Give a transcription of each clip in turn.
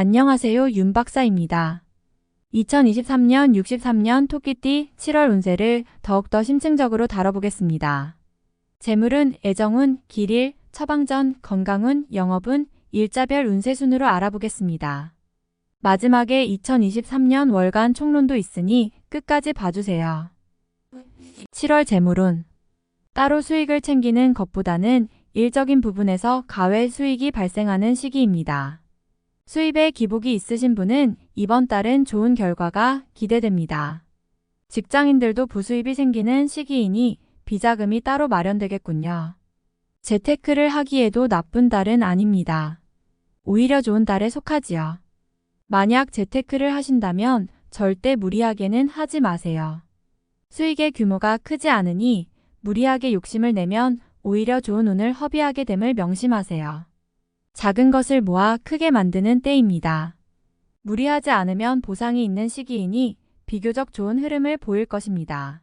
안녕하세요, 윤 박사입니다. 2023년 63년 토끼띠 7월 운세를 더욱더 심층적으로 다뤄보겠습니다. 재물운, 애정운, 길일, 처방전, 건강운, 영업운, 일자별 운세 순으로 알아보겠습니다. 마지막에 2023년 월간 총론도 있으니 끝까지 봐주세요. 7월 재물운. 따로 수익을 챙기는 것보다는 일적인 부분에서 가외 수익이 발생하는 시기입니다. 수입에 기복이 있으신 분은 이번 달은 좋은 결과가 기대됩니다. 직장인들도 부수입이 생기는 시기이니 비자금이 따로 마련되겠군요. 재테크를 하기에도 나쁜 달은 아닙니다. 오히려 좋은 달에 속하지요. 만약 재테크를 하신다면 절대 무리하게는 하지 마세요. 수익의 규모가 크지 않으니 무리하게 욕심을 내면 오히려 좋은 운을 허비하게 됨을 명심하세요. 작은 것을 모아 크게 만드는 때입니다. 무리하지 않으면 보상이 있는 시기이니 비교적 좋은 흐름을 보일 것입니다.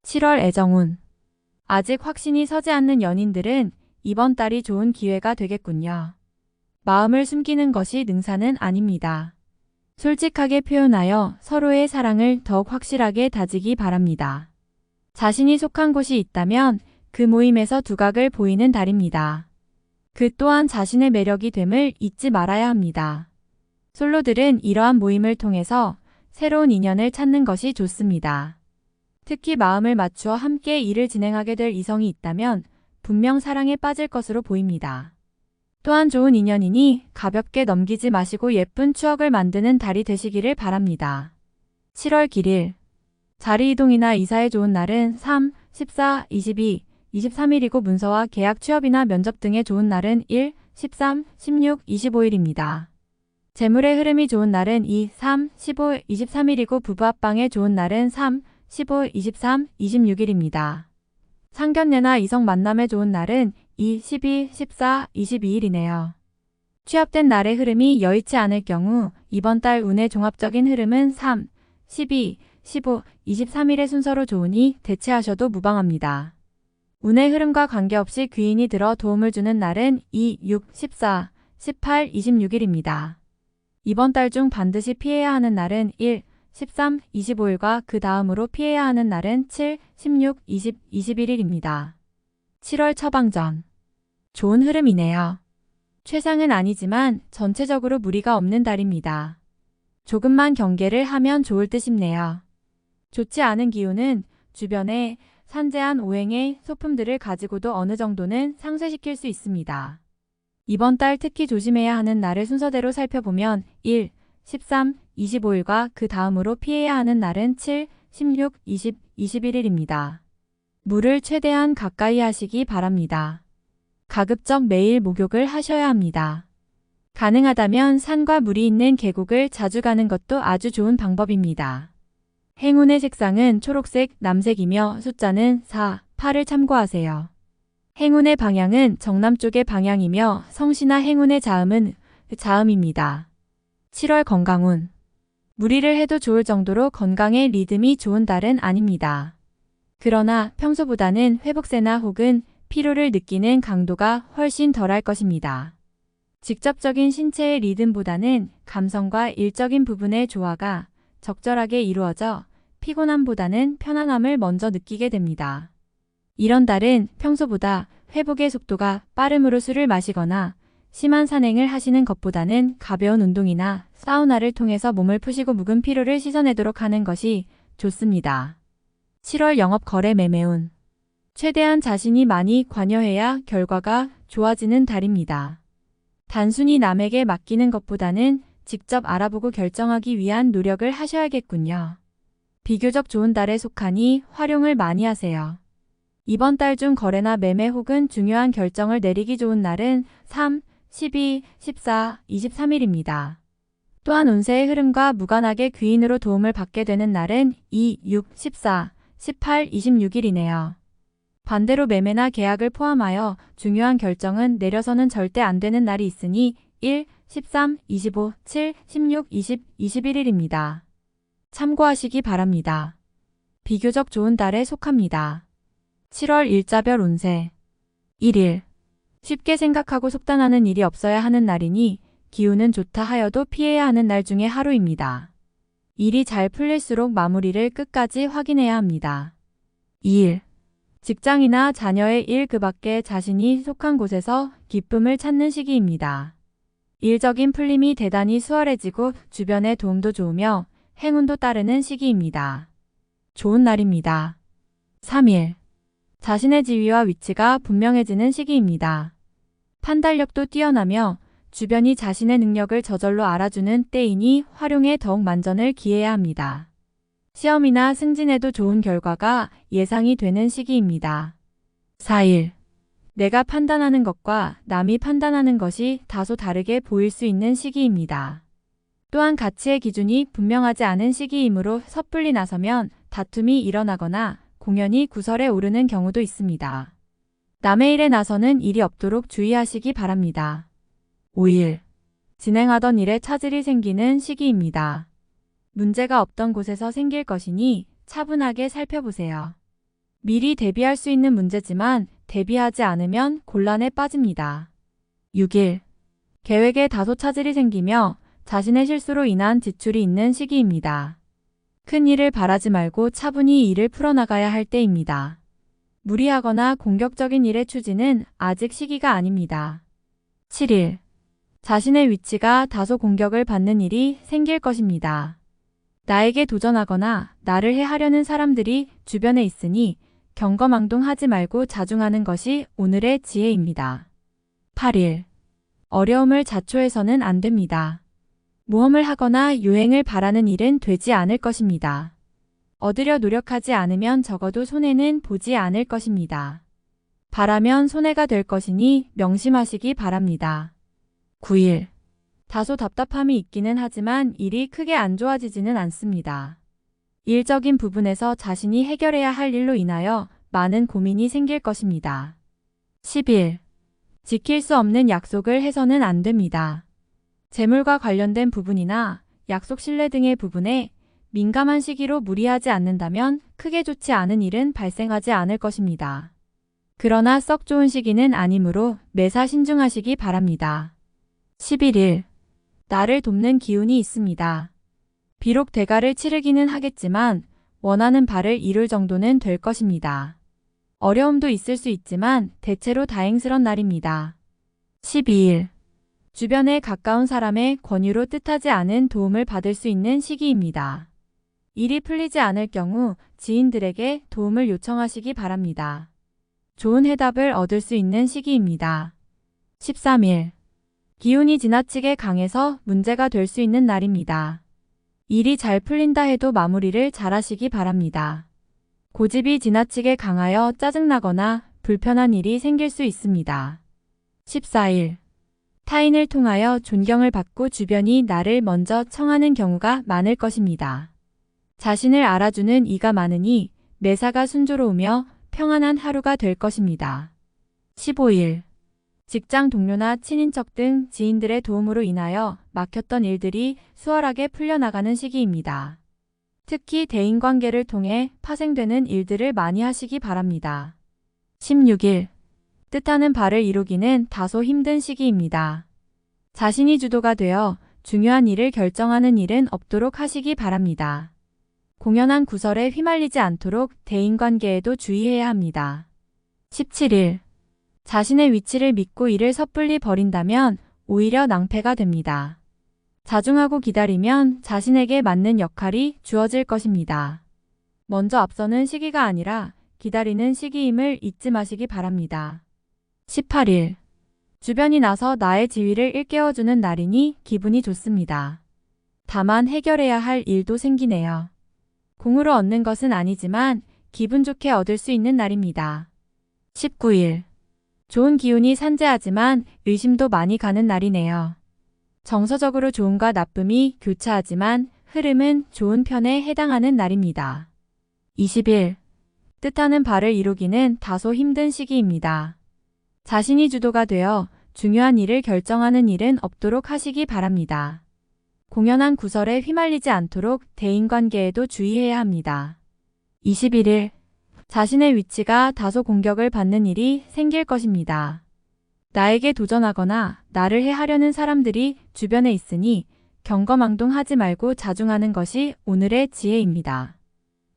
7월 애정운. 아직 확신이 서지 않는 연인들은 이번 달이 좋은 기회가 되겠군요. 마음을 숨기는 것이 능사는 아닙니다. 솔직하게 표현하여 서로의 사랑을 더욱 확실하게 다지기 바랍니다. 자신이 속한 곳이 있다면 그 모임에서 두각을 보이는 달입니다. 그 또한 자신의 매력이 됨을 잊지 말아야 합니다. 솔로들은 이러한 모임을 통해서 새로운 인연을 찾는 것이 좋습니다. 특히 마음을 맞추어 함께 일을 진행하게 될 이성이 있다면 분명 사랑에 빠질 것으로 보입니다. 또한 좋은 인연이니 가볍게 넘기지 마시고 예쁜 추억을 만드는 달이 되시기를 바랍니다. 7월 길일. 자리 이동이나 이사에 좋은 날은 3, 14, 22, 23일이고 문서와 계약 취업이나 면접 등의 좋은 날은 1, 13, 16, 25일입니다. 재물의 흐름이 좋은 날은 2, 3, 15, 23일이고 부부 합방에 좋은 날은 3, 15, 23, 26일입니다. 상견례나 이성 만남에 좋은 날은 2, 12, 14, 22일이네요. 취업된 날의 흐름이 여의치 않을 경우 이번 달 운의 종합적인 흐름은 3, 12, 15, 23일의 순서로 좋으니 대체하셔도 무방합니다. 운의 흐름과 관계없이 귀인이 들어 도움을 주는 날은 2, 6, 14, 18, 26일입니다. 이번 달 중 반드시 피해야 하는 날은 1, 13, 25일과 그 다음으로 피해야 하는 날은 7, 16, 20, 21일입니다. 7월 처방전. 좋은 흐름이네요. 최상은 아니지만 전체적으로 무리가 없는 달입니다. 조금만 경계를 하면 좋을 듯 싶네요. 좋지 않은 기운은 주변에 산재한 오행의 소품들을 가지고도 어느 정도는 상쇄시킬 수 있습니다. 이번 달 특히 조심해야 하는 날을 순서대로 살펴보면 1, 13, 25일과 그 다음으로 피해야 하는 날은 7, 16, 20, 21일입니다. 물을 최대한 가까이 하시기 바랍니다. 가급적 매일 목욕을 하셔야 합니다. 가능하다면 산과 물이 있는 계곡을 자주 가는 것도 아주 좋은 방법입니다. 행운의 색상은 초록색, 남색이며 숫자는 4, 8을 참고하세요. 행운의 방향은 정남쪽의 방향이며 성씨나 행운의 자음은 자음입니다. 7월 건강운. 무리를 해도 좋을 정도로 건강의 리듬이 좋은 달은 아닙니다. 그러나 평소보다는 회복세나 혹은 피로를 느끼는 강도가 훨씬 덜할 것입니다. 직접적인 신체의 리듬보다는 감성과 일적인 부분의 조화가 적절하게 이루어져 피곤함보다는 편안함을 먼저 느끼게 됩니다. 이런 달은 평소보다 회복의 속도가 빠름으로 술을 마시거나 심한 산행을 하시는 것보다는 가벼운 운동이나 사우나를 통해서 몸을 푸시고 묵은 피로를 씻어내도록 하는 것이 좋습니다. 7월 영업 거래 매매운. 최대한 자신이 많이 관여해야 결과가 좋아지는 달입니다. 단순히 남에게 맡기는 것보다는 직접 알아보고 결정하기 위한 노력을 하셔야겠군요. 비교적 좋은 달에 속하니 활용을 많이 하세요. 이번 달 중 거래나 매매 혹은 중요한 결정을 내리기 좋은 날은 3, 12, 14, 23일입니다. 또한 운세의 흐름과 무관하게 귀인으로 도움을 받게 되는 날은 2, 6, 14, 18, 26일이네요. 반대로 매매나 계약을 포함하여 중요한 결정은 내려서는 절대 안 되는 날이 있으니 1, 13, 25, 7, 16, 20, 21일입니다. 참고하시기 바랍니다. 비교적 좋은 달에 속합니다. 7월 일자별 운세. 1일. 쉽게 생각하고 속단하는 일이 없어야 하는 날이니 기운은 좋다 하여도 피해야 하는 날 중에 하루입니다. 일이 잘 풀릴수록 마무리를 끝까지 확인해야 합니다. 2일. 직장이나 자녀의 일 그 밖에 자신이 속한 곳에서 기쁨을 찾는 시기입니다. 일적인 풀림이 대단히 수월해지고 주변의 도움도 좋으며 행운도 따르는 시기입니다. 좋은 날입니다. 3일. 자신의 지위와 위치가 분명해지는 시기입니다. 판단력도 뛰어나며 주변이 자신의 능력을 저절로 알아주는 때이니 활용에 더욱 만전을 기해야 합니다. 시험이나 승진에도 좋은 결과가 예상이 되는 시기입니다. 4일. 내가 판단하는 것과 남이 판단하는 것이 다소 다르게 보일 수 있는 시기입니다. 또한 가치의 기준이 분명하지 않은 시기이므로 섣불리 나서면 다툼이 일어나거나 공연이 구설에 오르는 경우도 있습니다. 남의 일에 나서는 일이 없도록 주의하시기 바랍니다. 5일. 진행하던 일에 차질이 생기는 시기입니다. 문제가 없던 곳에서 생길 것이니 차분하게 살펴보세요. 미리 대비할 수 있는 문제지만 대비하지 않으면 곤란에 빠집니다. 6일. 계획에 다소 차질이 생기며 자신의 실수로 인한 지출이 있는 시기입니다. 큰 일을 바라지 말고 차분히 일을 풀어나가야 할 때입니다. 무리하거나 공격적인 일의 추진은 아직 시기가 아닙니다. 7일. 자신의 위치가 다소 공격을 받는 일이 생길 것입니다. 나에게 도전하거나 나를 해하려는 사람들이 주변에 있으니 경거망동하지 말고 자중하는 것이 오늘의 지혜입니다. 8일. 어려움을 자초해서는 안 됩니다. 모험을 하거나 유행을 바라는 일은 되지 않을 것입니다. 얻으려 노력하지 않으면 적어도 손해는 보지 않을 것입니다. 바라면 손해가 될 것이니 명심하시기 바랍니다. 9일. 다소 답답함이 있기는 하지만 일이 크게 안 좋아지지는 않습니다. 일적인 부분에서 자신이 해결해야 할 일로 인하여 많은 고민이 생길 것입니다. 10일. 지킬 수 없는 약속을 해서는 안 됩니다. 재물과 관련된 부분이나 약속 신뢰 등의 부분에 민감한 시기로 무리하지 않는다면 크게 좋지 않은 일은 발생하지 않을 것입니다. 그러나 썩 좋은 시기는 아니므로 매사 신중하시기 바랍니다. 11일. 나를 돕는 기운이 있습니다. 비록 대가를 치르기는 하겠지만 원하는 바를 이룰 정도는 될 것입니다. 어려움도 있을 수 있지만 대체로 다행스런 날입니다. 12일. 주변에 가까운 사람의 권유로 뜻하지 않은 도움을 받을 수 있는 시기입니다. 일이 풀리지 않을 경우 지인들에게 도움을 요청하시기 바랍니다. 좋은 해답을 얻을 수 있는 시기입니다. 13일. 기운이 지나치게 강해서 문제가 될 수 있는 날입니다. 일이 잘 풀린다 해도 마무리를 잘하시기 바랍니다. 고집이 지나치게 강하여 짜증나거나 불편한 일이 생길 수 있습니다. 14일. 타인을 통하여 존경을 받고 주변이 나를 먼저 청하는 경우가 많을 것입니다. 자신을 알아주는 이가 많으니 매사가 순조로우며 평안한 하루가 될 것입니다. 15일. 직장 동료나 친인척 등 지인들의 도움으로 인하여 막혔던 일들이 수월하게 풀려나가는 시기입니다. 특히 대인관계를 통해 파생되는 일들을 많이 하시기 바랍니다. 16일. 뜻하는 바를 이루기는 다소 힘든 시기입니다. 자신이 주도가 되어 중요한 일을 결정하는 일은 없도록 하시기 바랍니다. 공연한 구설에 휘말리지 않도록 대인관계에도 주의해야 합니다. 17일. 자신의 위치를 믿고 일을 섣불리 버린다면 오히려 낭패가 됩니다. 자중하고 기다리면 자신에게 맞는 역할이 주어질 것입니다. 먼저 앞서는 시기가 아니라 기다리는 시기임을 잊지 마시기 바랍니다. 18일. 주변이 나서 나의 지위를 일깨워주는 날이니 기분이 좋습니다. 다만 해결해야 할 일도 생기네요. 공으로 얻는 것은 아니지만 기분 좋게 얻을 수 있는 날입니다. 19일. 좋은 기운이 산재하지만 의심도 많이 가는 날이네요. 정서적으로 좋음과 나쁨이 교차하지만 흐름은 좋은 편에 해당하는 날입니다. 20일. 뜻하는 바를 이루기는 다소 힘든 시기입니다. 자신이 주도가 되어 중요한 일을 결정하는 일은 없도록 하시기 바랍니다. 공연한 구설에 휘말리지 않도록 대인관계에도 주의해야 합니다. 21일. 자신의 위치가 다소 공격을 받는 일이 생길 것입니다. 나에게 도전하거나 나를 해하려는 사람들이 주변에 있으니 경거망동하지 말고 자중하는 것이 오늘의 지혜입니다.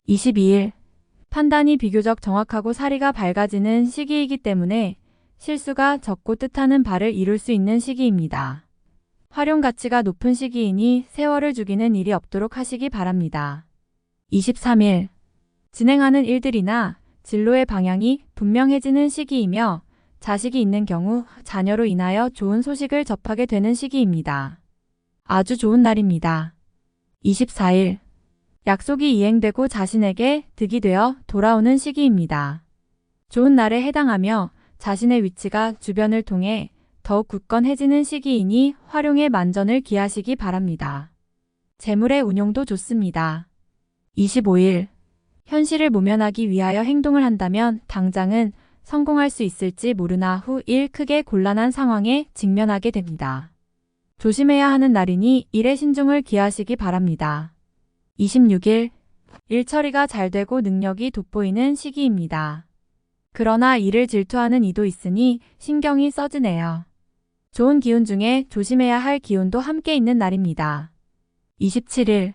22일. 판단이 비교적 정확하고 사리가 밝아지는 시기이기 때문에 실수가 적고 뜻하는 바를 이룰 수 있는 시기입니다. 활용 가치가 높은 시기이니 세월을 죽이는 일이 없도록 하시기 바랍니다. 23일. 진행하는 일들이나 진로의 방향이 분명해지는 시기이며 자식이 있는 경우 자녀로 인하여 좋은 소식을 접하게 되는 시기입니다. 아주 좋은 날입니다. 24일. 약속이 이행되고 자신에게 득이 되어 돌아오는 시기입니다. 좋은 날에 해당하며 자신의 위치가 주변을 통해 더욱 굳건해지는 시기이니 활용에 만전을 기하시기 바랍니다. 재물의 운용도 좋습니다. 25일. 현실을 모면하기 위하여 행동을 한다면 당장은 성공할 수 있을지 모르나 후 일 크게 곤란한 상황에 직면하게 됩니다. 조심해야 하는 날이니 일에 신중을 기하시기 바랍니다. 26일. 일 처리가 잘 되고 능력이 돋보이는 시기입니다. 그러나 일을 질투하는 이도 있으니 신경이 써지네요. 좋은 기운 중에 조심해야 할 기운도 함께 있는 날입니다. 27일.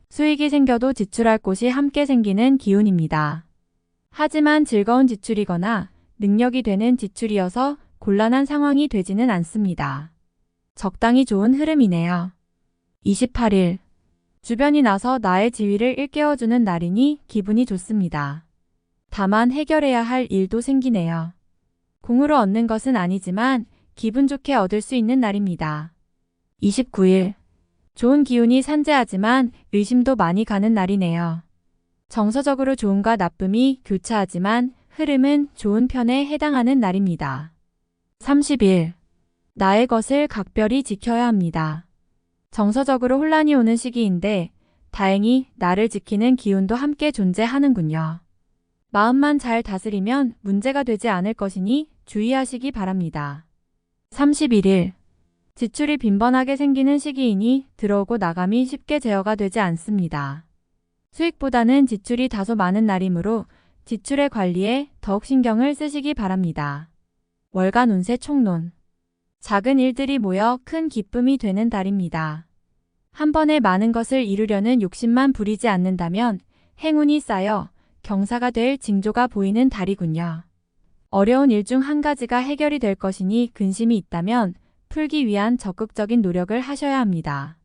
수익이 생겨도 지출할 곳이 함께 생기는 기운입니다. 하지만 즐거운 지출이거나 능력이 되는 지출이어서 곤란한 상황이 되지는 않습니다. 적당히 좋은 흐름이네요. 28일. 주변이 나서 나의 지위를 일깨워주는 날이니 기분이 좋습니다. 다만 해결해야 할 일도 생기네요. 공으로 얻는 것은 아니지만 기분 좋게 얻을 수 있는 날입니다. 29일. 좋은 기운이 산재하지만 의심도 많이 가는 날이네요. 정서적으로 좋음과 나쁨이 교차하지만 흐름은 좋은 편에 해당하는 날입니다. 30일. 나의 것을 각별히 지켜야 합니다. 정서적으로 혼란이 오는 시기인데 다행히 나를 지키는 기운도 함께 존재하는군요. 마음만 잘 다스리면 문제가 되지 않을 것이니 주의하시기 바랍니다. 31일. 지출이 빈번하게 생기는 시기이니 들어오고 나감이 쉽게 제어가 되지 않습니다. 수익보다는 지출이 다소 많은 날이므로 지출의 관리에 더욱 신경을 쓰시기 바랍니다. 월간 운세 총론. 작은 일들이 모여 큰 기쁨이 되는 달입니다. 한 번에 많은 것을 이루려는 욕심만 부리지 않는다면 행운이 쌓여 경사가 될 징조가 보이는 달이군요. 어려운 일 중 한 가지가 해결이 될 것이니 근심이 있다면 풀기 위한 적극적인 노력을 하셔야 합니다.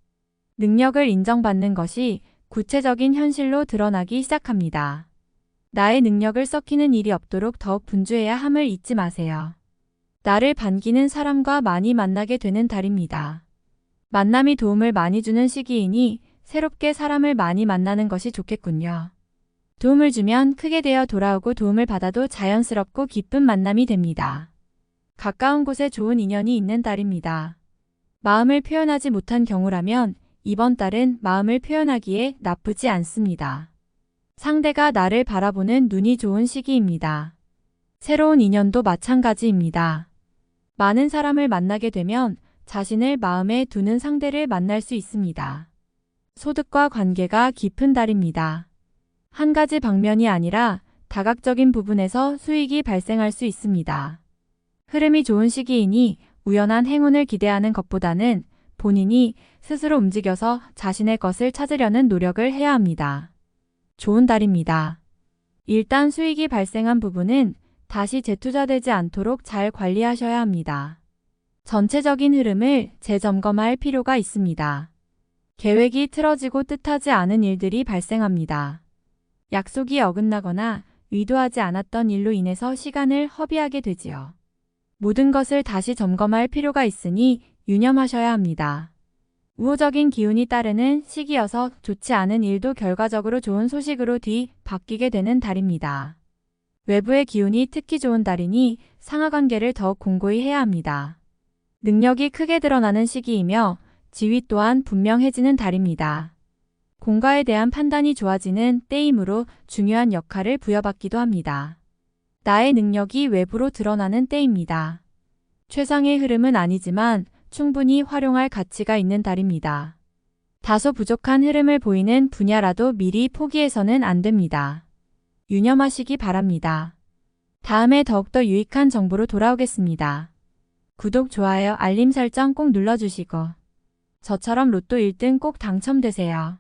능력을 인정받는 것이 구체적인 현실로 드러나기 시작합니다. 나의 능력을 썩히는 일이 없도록 더욱 분주해야 함을 잊지 마세요. 나를 반기는 사람과 많이 만나게 되는 달입니다. 만남이 도움을 많이 주는 시기이니 새롭게 사람을 많이 만나는 것이 좋겠군요. 도움을 주면 크게 되어 돌아오고 도움을 받아도 자연스럽고 기쁜 만남이 됩니다. 가까운 곳에 좋은 인연이 있는 달입니다. 마음을 표현하지 못한 경우라면 이번 달은 마음을 표현하기에 나쁘지 않습니다. 상대가 나를 바라보는 눈이 좋은 시기입니다. 새로운 인연도 마찬가지입니다. 많은 사람을 만나게 되면 자신을 마음에 두는 상대를 만날 수 있습니다. 소득과 관계가 깊은 달입니다. 한 가지 방면이 아니라 다각적인 부분에서 수익이 발생할 수 있습니다. 흐름이 좋은 시기이니 우연한 행운을 기대하는 것보다는 본인이 스스로 움직여서 자신의 것을 찾으려는 노력을 해야 합니다. 좋은 달입니다. 일단 수익이 발생한 부분은 다시 재투자되지 않도록 잘 관리하셔야 합니다. 전체적인 흐름을 재점검할 필요가 있습니다. 계획이 틀어지고 뜻하지 않은 일들이 발생합니다. 약속이 어긋나거나 의도하지 않았던 일로 인해서 시간을 허비하게 되지요. 모든 것을 다시 점검할 필요가 있으니 유념하셔야 합니다. 우호적인 기운이 따르는 시기여서 좋지 않은 일도 결과적으로 좋은 소식으로 뒤바뀌게 되는 달입니다. 외부의 기운이 특히 좋은 달이니 상하관계를 더욱 공고히 해야 합니다. 능력이 크게 드러나는 시기이며 지위 또한 분명해지는 달입니다. 공과에 대한 판단이 좋아지는 때이므로 중요한 역할을 부여받기도 합니다. 나의 능력이 외부로 드러나는 때입니다. 최상의 흐름은 아니지만 충분히 활용할 가치가 있는 달입니다. 다소 부족한 흐름을 보이는 분야라도 미리 포기해서는 안 됩니다. 유념하시기 바랍니다. 다음에 더욱더 유익한 정보로 돌아오겠습니다. 구독, 좋아요, 알림 설정 꼭 눌러주시고 저처럼 로또 1등 꼭 당첨되세요.